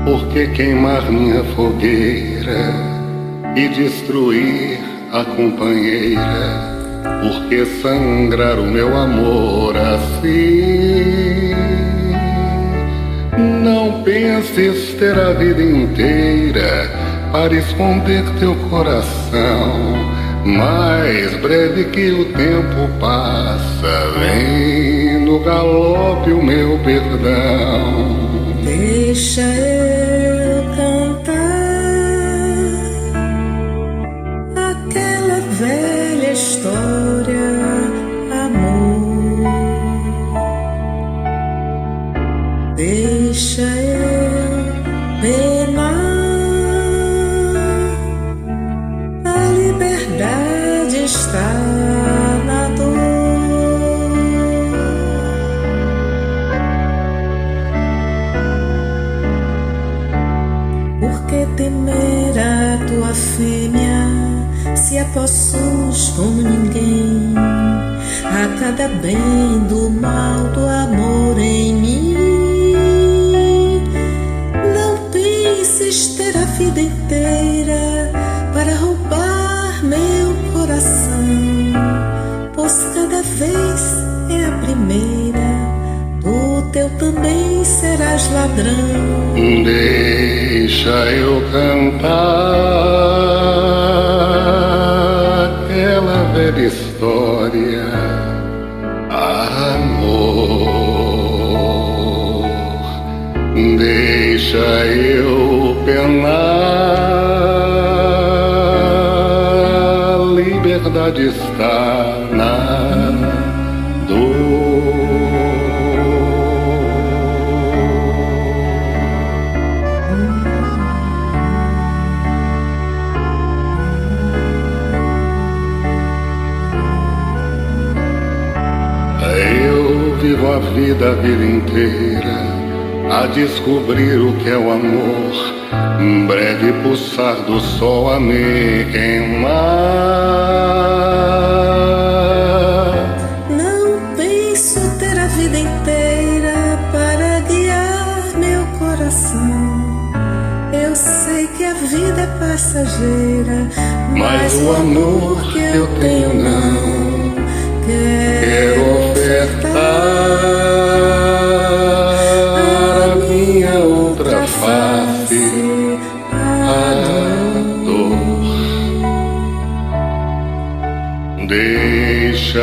Por que queimar minha fogueira e destruir a companheira? Por que sangrar o meu amor assim? Não penses ter a vida inteira para esconder teu coração. Mais breve que o tempo passa, vem no galope o meu perdão. Deixa eu cantar aquela velha história, amor. Deixa eu penar, a liberdade está na dor. Por que temer a tua fêmea, se a possuis como ninguém? A cada bem do mal do amor em mim. Não penses ter a vida inteira para roubar meu coração, pois cada vez é a primeira, do teu também serás ladrão. Deixa eu cantar aquela velha história, amor. Deixa eu penar, a liberdade está na dor. Eu vivo a vida inteira a descobrir o que é o amor, um breve pulsar do sol a me queimar. Não penso ter a vida inteira para guiar meu coração. Eu sei que a vida é passageira, mas o amor que eu tenho não. Quero ofertar a minha outra face, a dor. Deixa